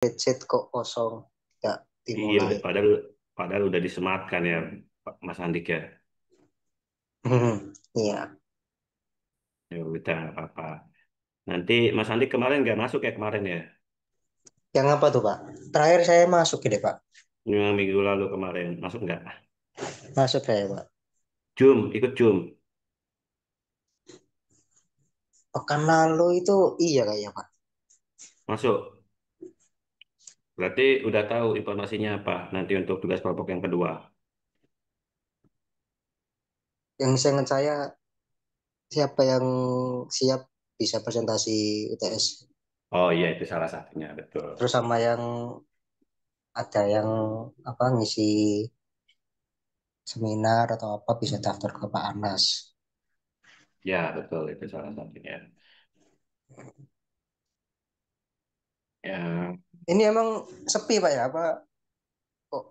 Headset kok kosong, tidak Iya, dimulai. padahal padahal udah disematkan ya, Pak Mas Andik ya. Iya. Ya udah nggak apa-apa. Nanti Mas Andik kemarin nggak masuk ya kemarin ya? Yang apa tuh Pak? Terakhir saya masuk ya Pak. Yang minggu lalu kemarin masuk nggak? Masuk saya Pak. Ikut Jum, Pekan lalu itu iya kayaknya Pak. masuk. Berarti udah tahu informasinya apa nanti untuk tugas kelompok yang kedua. Yang saya ingat saya siapa yang siap bisa presentasi UTS. Oh iya itu salah satunya betul. Terus sama yang ada yang apa ngisi seminar atau apa bisa daftar ke Pak Anas. Ya betul itu salah satunya. Ya Ini emang sepi Pak ya? Apa kok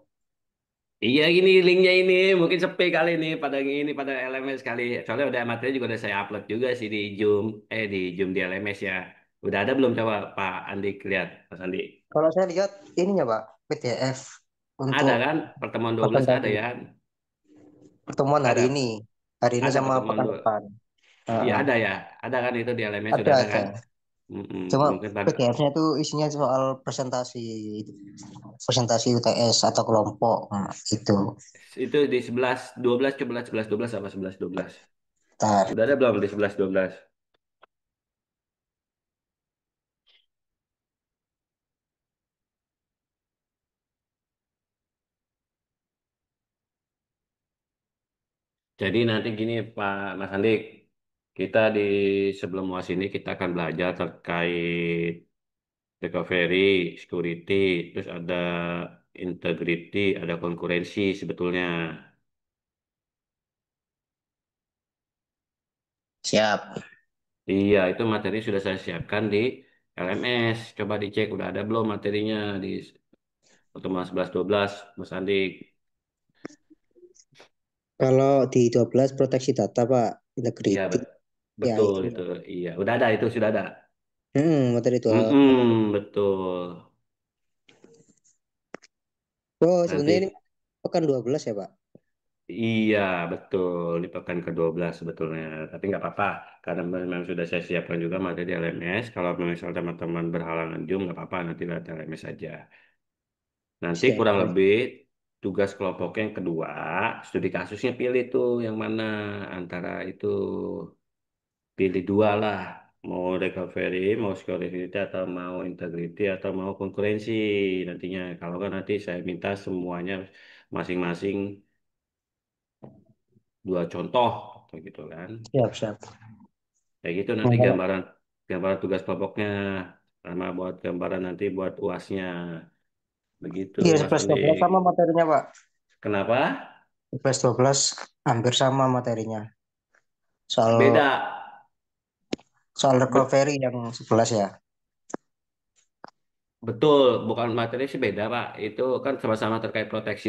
iya gini linknya ini mungkin sepi kali ini pada ini pada LMS kali. Soalnya udah materi juga udah saya upload juga sih di Zoom di LMS ya. Udah ada belum coba Pak Andi lihat Mas Andi? kalau saya lihat ininya Pak, PDF Ada untuk kan pertemuan 12 ada presentasi ya. pertemuan hari Ada ini. Hari ini ada sama pertemuan pekan dua. depan. Iya Heeh. ada ya. Ada kan itu di LMS sudah Ada ada ada. kan? Mm-mm. Cuma Mungkin pada PDF-nya itu isinya soal presentasi presentasi UTS atau kelompok. Nah, itu. itu di 11 12 coba 11 12 sama 11 12. Ntar. Udah ada belum di 11 12? Jadi nanti gini Pak Mas Andi, kita di sebelum UAS ini kita akan belajar terkait recovery, security, terus ada integrity, ada konkurensi sebetulnya. Siap. Iya, itu materi sudah saya siapkan di LMS. Coba dicek udah ada belum materinya di pertemuan 11 12 Mas Andi. Kalau di 12 proteksi data, Pak, Iya, integrity, ya betul itu. itu. Iya, udah ada itu sudah ada. Materi itu. Betul. Oh, sebenarnya ini Nanti pekan 12 ya, Pak? iya, betul. Di pekan ke-12 sebetulnya. Tapi nggak apa-apa. Karena memang sudah saya siapkan juga materi di LMS. Kalau misal teman-teman berhalangan Zoom, nggak apa-apa. Nanti lihat LMS aja. Nanti Siap. kurang lebih tugas kelompok yang kedua, studi kasusnya pilih tuh yang mana. Antara itu pilih dua lah. Mau recovery, mau security, atau mau integrity, atau mau konkurensi nantinya. Kalau kan nanti saya minta semuanya masing-masing dua contoh, gitu kan. Siap, siap. Kayak gitu nanti Nah, gambaran gambaran tugas kelompoknya sama buat gambaran nanti buat UASnya. Begitu iya, Mas 11 Andi. 12 sama materinya, Pak. Kenapa? 11 12 hampir sama materinya. Soal Beda. soal Bet- recovery yang 11 ya. betul, bukan materi sih beda, Pak. Itu kan sama-sama terkait proteksi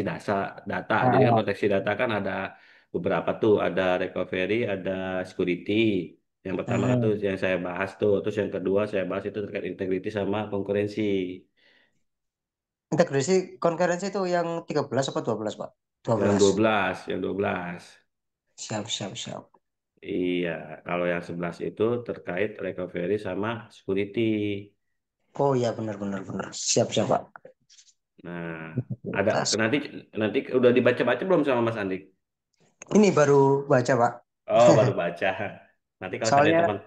data. Jadi kan Ah, proteksi data kan ada beberapa tuh, ada recovery, ada security. Yang pertama tuh hmm. yang saya bahas tuh, terus yang kedua saya bahas itu terkait integrity sama konkurensi. Integrasi konferensi itu yang 13 apa 12 Pak? Dua Yang belas 12, yang 12. Siap, siap, siap. Iya, kalau yang 11 itu terkait recovery sama security. Oh iya, benar, benar, benar. Siap, siap, Pak. Nah, ada 12. nanti nanti udah dibaca-baca belum sama Mas Andi? Ini baru baca, Pak. Oh, baru baca. Nanti kalau saya Soalnya teman,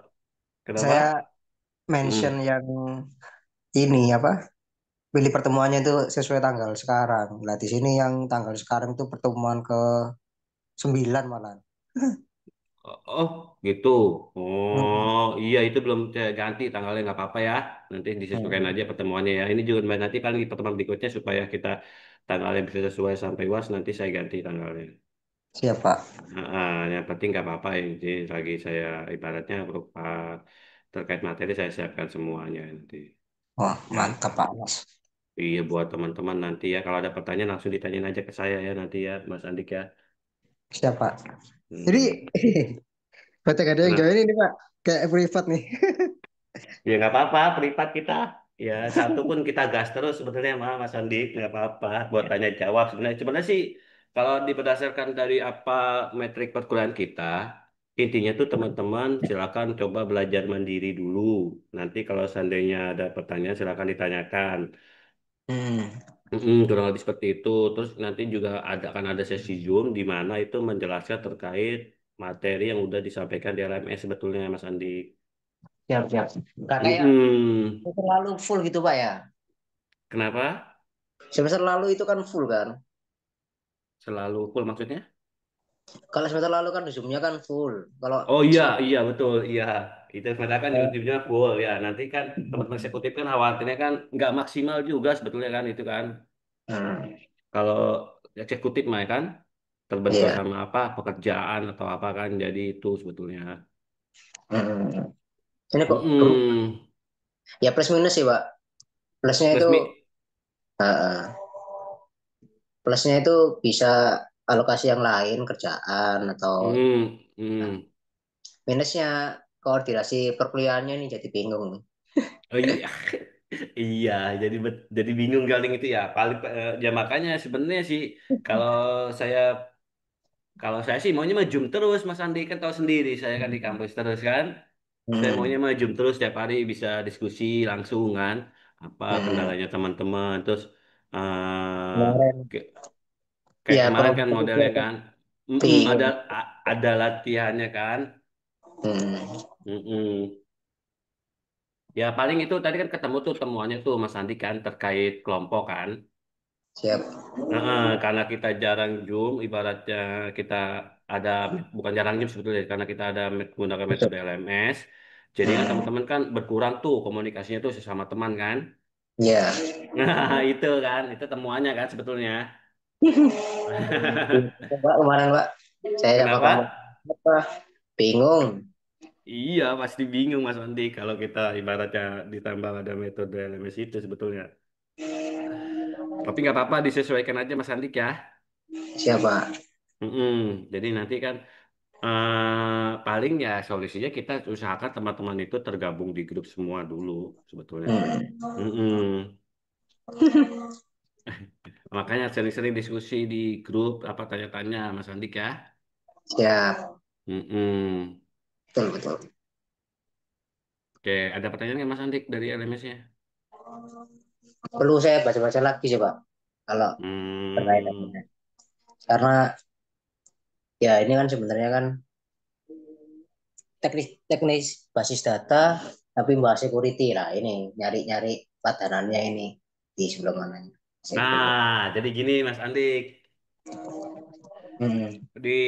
kenapa? saya mention Hmm. yang ini apa? Pilih pertemuannya itu sesuai tanggal sekarang. Nah, di sini yang tanggal sekarang itu pertemuan ke 9 malah. Oh, gitu. Mm-mm. Oh, iya itu belum saya ganti tanggalnya nggak apa-apa ya. Nanti disesuaikan Mm. aja pertemuannya ya. Ini juga nanti paling di pertemuan berikutnya supaya kita tanggalnya bisa sesuai sampai UAS nanti saya ganti tanggalnya. Siap, Pak. Yang penting nggak apa-apa ini lagi saya ibaratnya berupa terkait materi saya siapkan semuanya nanti. Wah, Ya, mantap, Pak Mas. iya buat teman-teman nanti ya kalau ada pertanyaan langsung ditanyain aja ke saya ya nanti ya Mas Andik ya. Siap, Pak. Jadi, Hmm. berarti ada yang Nah, join ini, Pak. Kayak privat nih. ya nggak apa-apa, privat kita. Ya, satu pun kita gas terus sebetulnya Mas Andi, nggak apa-apa buat tanya jawab sebenarnya. Sebenarnya sih kalau berdasarkan dari apa metrik perkuliahan kita, intinya tuh teman-teman silakan coba belajar mandiri dulu. Nanti kalau seandainya ada pertanyaan silakan ditanyakan. Hmm. Kurang lebih seperti itu. Terus nanti juga akan ada sesi Zoom di mana itu menjelaskan terkait materi yang udah disampaikan di LMS sebetulnya Mas Andi. Siap, siap. Nggak kayak Mm-mm. terlalu full gitu Pak ya. Kenapa? Semester lalu itu kan full kan. Selalu full maksudnya? Kalau semester lalu kan Zoom-nya kan full. Kalau Oh iya, semester iya betul, iya. Itu sebenarnya kan YouTube-nya full ya. Nanti kan teman-teman eksekutif kan khawatirnya kan nggak maksimal juga sebetulnya kan itu kan. Hmm. Kalau eksekutif mah ya kan terbentur Iya. sama apa pekerjaan atau apa kan jadi itu sebetulnya. Hmm. Ini kok Mm-mm. ya plus minus sih Pak. Plusnya itu Resmi. plusnya itu bisa alokasi yang lain kerjaan atau Mm, mm. minusnya koordinasi perkuliahannya nih jadi bingung nih. Oh iya, iya. Jadi bingung galing itu ya. Paling ya makanya sebenarnya sih kalau saya kalau saya sih maunya mah Zoom terus, Mas Andi kan tahu sendiri, saya kan di kampus terus kan. Saya maunya Hmm. mah Zoom terus setiap hari bisa diskusi langsung kan, apa Hmm. kendalanya teman-teman, terus Kemarin kayak kayak ya kemarin kan kompetitif modelnya ya, kan, ada bingung. ada latihannya kan. Hmm. Mm-mm. Ya paling itu tadi kan ketemu tuh temuannya tuh Mas Andi kan terkait kelompok kan. Siap. Heeh, karena kita jarang Zoom, ibaratnya kita ada bukan jarang Zoom sebetulnya, karena kita ada menggunakan metode LMS. Jadi kan Hmm. teman-teman kan berkurang tuh komunikasinya tuh sesama teman kan. Ya. Nah, itu kan, itu temuannya kan sebetulnya. Pak kemarin Pak, saya apa Kenapa? kamu apa bingung. Iya, pasti bingung Mas Andi kalau kita ibaratnya ditambah ada metode LMS itu sebetulnya. Tapi nggak apa-apa, disesuaikan aja Mas Andi ya. Siapa? Mm-mm. Jadi nanti kan paling ya solusinya kita usahakan teman-teman itu tergabung di grup semua dulu sebetulnya. Hmm. Mm-mm. Makanya sering-sering diskusi di grup apa tanya-tanya Mas Andik ya. Siap. Mm-mm. Betul, betul. Oke, ada pertanyaan nggak Mas Andik dari LMS-nya? Perlu saya baca-baca lagi sih Pak. Kalau terkait Hmm. LMS. Karena ya ini kan sebenarnya kan teknis teknis basis data tapi bahas security lah ini nyari-nyari padanannya ini di sebelah mananya. Saya belum. Nah, jadi gini Mas Andik, Hmm. di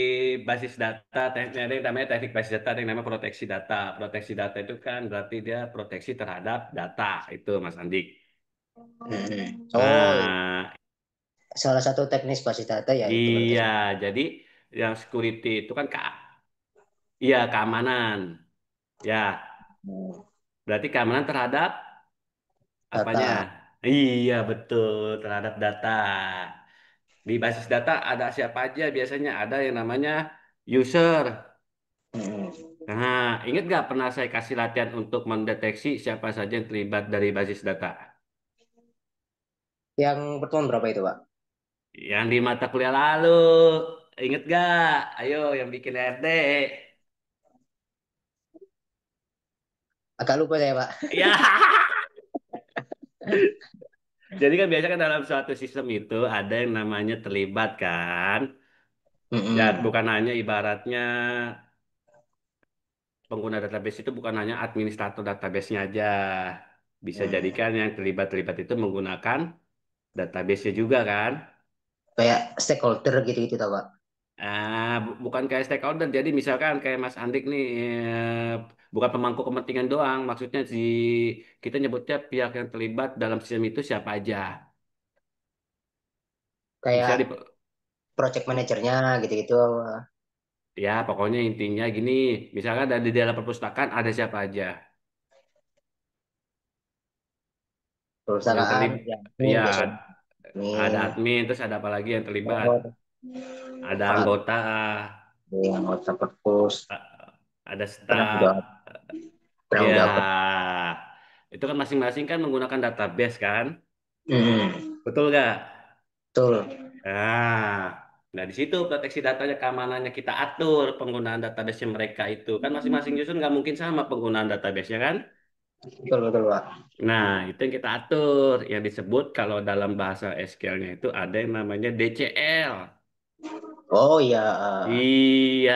basis data, ada yang namanya teknik basis data, ada yang namanya proteksi data. Proteksi data itu kan berarti dia proteksi terhadap data, itu Mas Andik. Hmm. Oh, Nah, salah satu teknis basis data ya itu iya, proteksi. jadi yang security itu kan iya keamanan. Ya, Hmm. berarti keamanan terhadap apanya? Data. Iya, betul, terhadap data. Di basis data ada siapa aja? Biasanya ada yang namanya user. Hmm. Nah, ingat nggak pernah saya kasih latihan untuk mendeteksi siapa saja yang terlibat dari basis data? Yang pertemuan berapa itu Pak? Yang di mata kuliah lalu, inget nggak? Ayo, yang bikin RD. Agak lupa saya Pak. Ya, jadi kan biasanya kan dalam suatu sistem itu ada yang namanya terlibat kan. Ya, Hmm. bukan hanya ibaratnya pengguna database itu bukan hanya administrator database-nya aja. Bisa Hmm. jadikan yang terlibat-terlibat itu menggunakan database-nya juga kan. Kayak stakeholder gitu-gitu tau Pak. Bukan kayak stakeholder. Jadi misalkan kayak Mas Andik nih, bukan pemangku kepentingan doang. Maksudnya kita nyebutnya pihak yang terlibat dalam sistem itu siapa aja. Kayak Bisa project manajernya gitu-gitu. ya pokoknya intinya gini. Misalkan di dalam perpustakaan ada siapa aja. Yang Perusahaan terlibat, yang ini ya biasanya ada admin, admin, terus ada apa lagi yang terlibat? oh, Ada Pak, anggota, anggota perpus, ada penanggung staff. jawab, penanggung Ya, jawab. Itu kan masing-masing kan menggunakan database kan? Hmm, Betul gak? betul. Nah, nah di situ proteksi datanya keamanannya kita atur penggunaan database mereka itu kan masing-masing user nggak mungkin sama penggunaan database-nya kan? Betul, betul, Pak. Nah, itu yang kita atur yang disebut kalau dalam bahasa SQL-nya itu ada yang namanya DCL. Oh iya, Iya,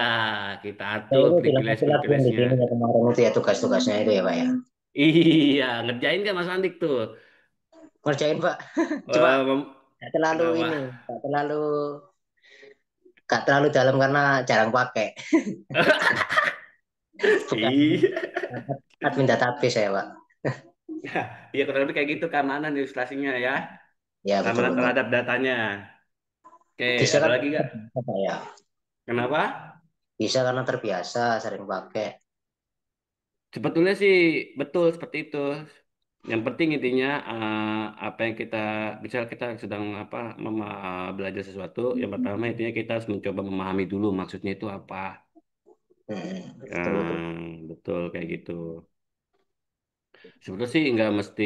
kita saya atur itu bilang aku latihan di privilege-privilege-nya. sini ya kemarin itu ya tugas-tugasnya itu ya Pak ya. Iya, ngerjain kan Mas Andik tuh? Ngerjain Pak. Cuma Eh, mem- nggak terlalu Kenapa? ini, nggak terlalu dalam karena jarang pakai. Bukan Iya, admin database saya Pak. iya kurang lebih kayak gitu keamanan ilustrasinya ya. Ya betul Keamanan betul. terhadap datanya. Oke, Bisa ada kan lagi nggak? terbiasa, Pak ya. Kenapa? Bisa karena terbiasa sering pakai. Sebetulnya sih betul seperti itu. Yang penting intinya apa yang kita misal kita sedang belajar sesuatu, yang pertama intinya kita harus mencoba memahami dulu maksudnya itu apa. Betul betul. Betul kayak gitu. Sebetulnya sih nggak mesti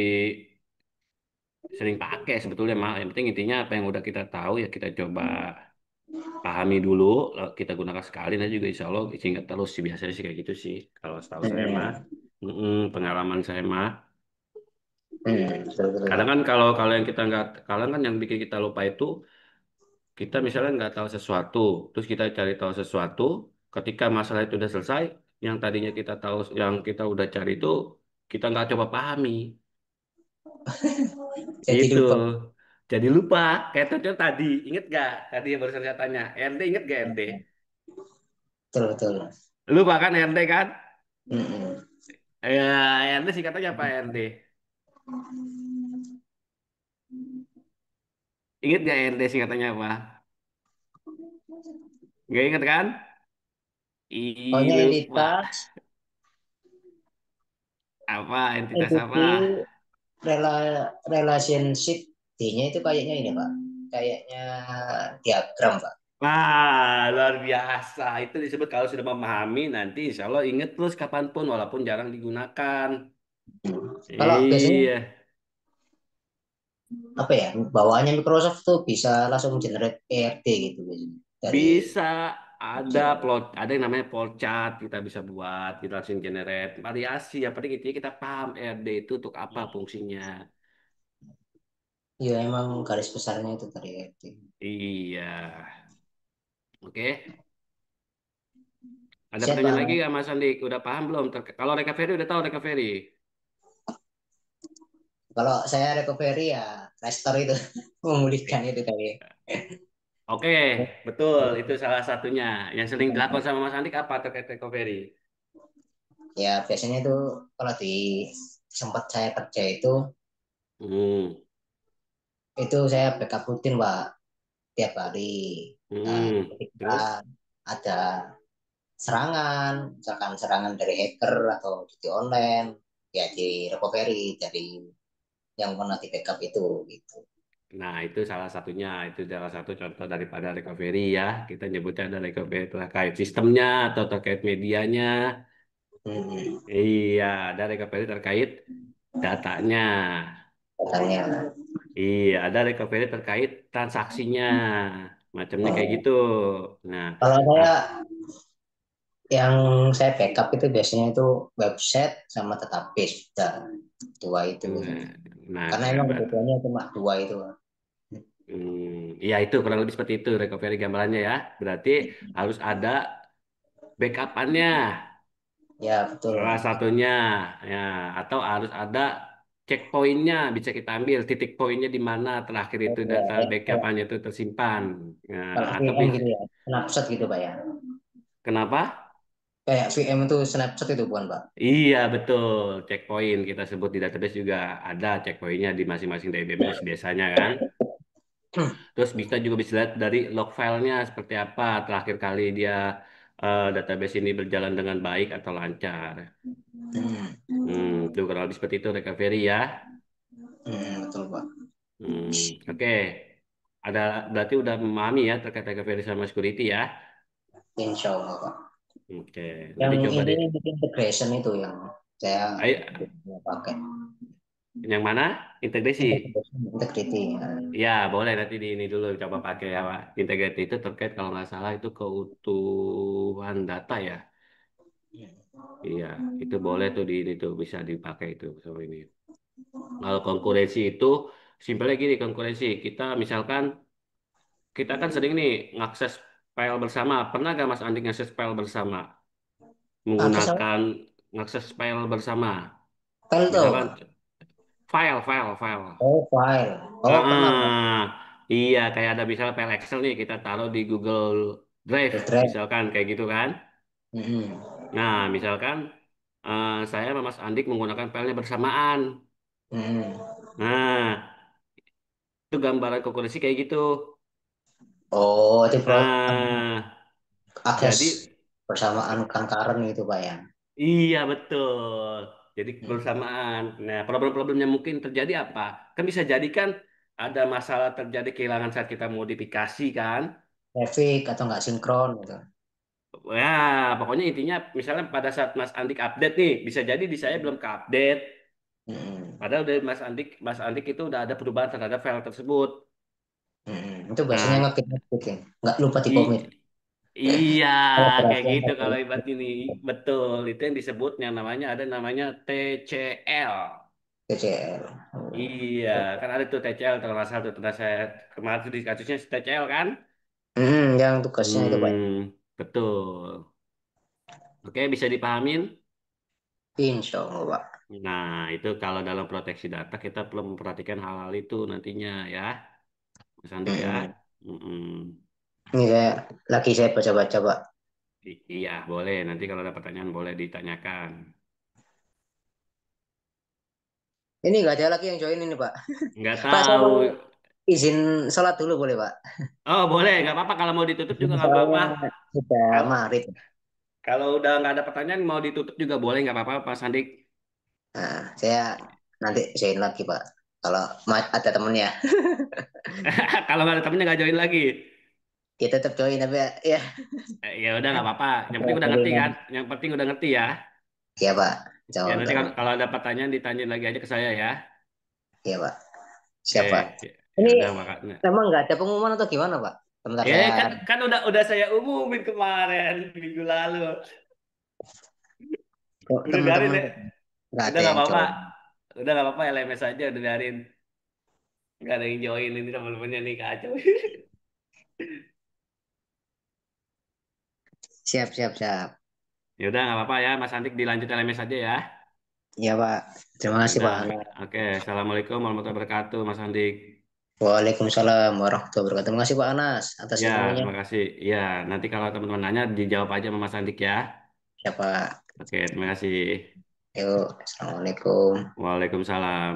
sering pakai sebetulnya mah. Yang penting intinya apa yang udah kita tahu ya kita coba pahami dulu, lalu kita gunakan sekali nanti juga insya Allah ingat terus sih biasanya sih kayak gitu sih. Kalau setahu saya mah, Hmm, pengalaman saya mah. betul betul Kadang Pak. kan kalau yang kita nggak, kadang kan yang bikin kita lupa itu kita misalnya nggak tahu sesuatu, terus kita cari tahu sesuatu, ketika masalah itu udah selesai, yang tadinya kita tahu, yang kita udah cari itu kita nggak coba pahami, Jadi gitu. lupa. Jadi lupa, kayak contoh tadi, inget gak? Tadi yang barusan saya tanya, RD inget gak RD? Betul betul. Lupa kan RD kan? Hmm. RD sih katanya apa RD? Ingat gak RD singkatannya apa? Nggak inget kan? Ih, Pokoknya lupa. entitas, Apa? Entitas apa? entity, relationship, D-nya itu kayaknya ini Pak. Kayaknya diagram Pak. Wah, luar biasa. Itu disebut kalau sudah memahami, nanti insya Allah inget terus kapanpun, walaupun jarang digunakan. Kalau biasanya Iya, apa ya bawaannya Microsoft tuh bisa langsung generate ERD gitu biasanya dari bisa ada Excel. ada yang namanya plot chart, kita bisa buat, kita langsung generate variasi. Yang penting intinya kita paham RD itu untuk apa fungsinya. Ya emang garis besarnya itu dari ERD. Iya, oke. Ada Siapa? pertanyaan lagi nggak Mas Andi? Udah paham belum? Kalau recovery udah tahu recovery. Kalau saya recovery ya restore itu memulihkan Eh, itu tadi. Oke, betul. Itu salah satunya. Yang sering dilakukan sama Mas Andi apa terkait recovery? Ya biasanya itu kalau di sempat saya kerja Hmm, itu saya backup rutin Pak tiap hari. Nah, ketika Terus? ada serangan, misalkan serangan dari hacker atau di online, ya di recovery dari yang pernah di backup itu gitu. Nah, itu salah satunya. Itu salah satu contoh daripada recovery ya. Kita nyebutnya ada recovery terkait sistemnya atau terkait medianya. Hmm, Iya, ada recovery terkait datanya. katanya. Iya, ada recovery terkait transaksinya. Macamnya kayak Oh. gitu. Nah, Kalau ah, saya yang saya backup itu biasanya itu website sama database sudah dua itu biasanya. nah, Karena emang kerabat. kebutuhannya cuma dua itu. Iya itu kurang lebih seperti itu recovery gambarannya ya. Berarti harus ada backupannya Ya betul. salah satunya ya atau harus ada checkpointnya bisa kita ambil titik poinnya di mana terakhir itu Ya, data kalau backupannya itu tersimpan. Nah, kalau atau VM bisa gitu ya, snapshot gitu Pak ya. kenapa? Kayak VM itu snapshot itu bukan Pak? Iya betul checkpoint kita sebut di database juga ada checkpointnya di masing-masing database biasanya kan. Terus kita juga bisa lihat dari log filenya seperti apa terakhir kali dia database ini berjalan dengan baik atau lancar. Hmm, Itu kurang lebih seperti itu recovery ya. betul Pak. Oke. Ada berarti udah memahami ya terkait recovery sama security ya. Insya Allah Pak. Oke. Yang Nanti coba deh. intinya bikin integration itu yang. Saya Ayo, nggak pakai. yang mana? Integrasi. Integrity. Ya. Ya, boleh nanti di ini dulu coba pakai ya, Pak. Integrity itu terkait kalau nggak salah itu keutuhan data ya. Iya, itu boleh tuh di ini tuh bisa dipakai itu sama ini. Kalau konkurensi itu simpelnya gini konkurensi. Kita kan sering nih ngakses file bersama. Pernah gak Mas Andi ngakses file bersama? Akses apa? Menggunakan ngakses file bersama. File itu apa, Misalkan Pak? file. Oh, file. Oh, pernah, Pak. Iya, kayak ada misalnya file Excel nih kita taruh di Google Drive, Google Drive. misalkan kayak gitu kan. Mm-mm. Nah, misalkan saya sama Mas Andik menggunakan filenya bersamaan. Mm-mm. Nah, itu gambaran konkurensi kayak gitu. Oh, itu Nah, akses jadi bersamaan concurrent gitu, Pak ya. iya betul. Jadi Mm. bersamaan. Nah, problem-problem yang mungkin terjadi apa? Kan bisa jadi kan ada masalah terjadi kehilangan saat kita modifikasi kan. Traffic atau nggak sinkron gitu. Ya, pokoknya intinya misalnya pada saat Mas Andik update nih, bisa jadi di saya belum ke update. Mm-mm. Padahal dari Mas Andik itu udah ada perubahan terhadap file tersebut. Mm-mm. Itu biasanya Nah, ngetik ya. Nggak lupa di komit. i- iya Kalau kayak berhasil gitu nggak kalau lupa. ibarat ini betul itu yang disebut yang namanya ada namanya TCL. TCL. Iya, kan ada tuh TCL kalau nggak salah tuh pernah saya kemarin tuh di kasusnya TCL kan? Yang tugasnya itu, Pak. Betul. Oke, bisa dipahamin? Insya Allah, Pak. Nah, itu kalau dalam proteksi data kita perlu memperhatikan hal-hal itu nantinya ya, Mas Andik ya. Mm-mm. Mm-mm. Ini saya baca-baca, Pak. Iya, boleh. Nanti kalau ada pertanyaan boleh ditanyakan. Ini nggak ada lagi yang join ini, Pak. Nggak Pak, saya tahu. mau izin sholat dulu boleh, Pak? Oh, boleh. Nggak apa-apa. Kalau mau ditutup juga Ini nggak apa-apa. soalnya sudah Kalau maghrib. kalau udah nggak ada pertanyaan mau ditutup juga boleh. Nggak apa-apa, Pak Sandik. Nah, saya nanti join lagi, Pak. Kalau ada temennya, Kalau nggak ada temennya nggak join lagi. kita tetap join, tapi ya, ya Ya udah nggak apa-apa. Yang penting udah ngerti kan. preferensinya. Yang penting udah ngerti ya. Iya, Pak. Ya Jawab nanti udah. kalau ada pertanyaan ditanyain lagi aja ke saya ya. Iya, Pak. Oke. Siap, Pak. Ya Ini udah makanya. emang nggak ada pengumuman atau gimana, Pak? Sebentar Ya saya kan udah saya umumin kemarin minggu lalu. kok Udah biarin teman-teman deh. nggak Udah ada nggak yang apa-apa. join. Udah nggak apa-apa LMS aja udah biarin. Nggak ada yang join ini teman-temannya nih kacau. Siap, siap, siap. Ya udah nggak apa-apa ya Mas Andik dilanjut LMS aja ya. Iya, Pak. Terima Ya kasih, udah. Pak Ana. Oke. Assalamualaikum warahmatullahi wabarakatuh Mas Andik. Waalaikumsalam warahmatullahi wabarakatuh. Terima kasih, Pak Anas, atas Ya ilmunya. terima kasih. Ya nanti kalau teman-teman nanya dijawab aja sama Mas Andik ya. Siapa? Oke terima kasih. Yuk, Assalamualaikum. Waalaikumsalam.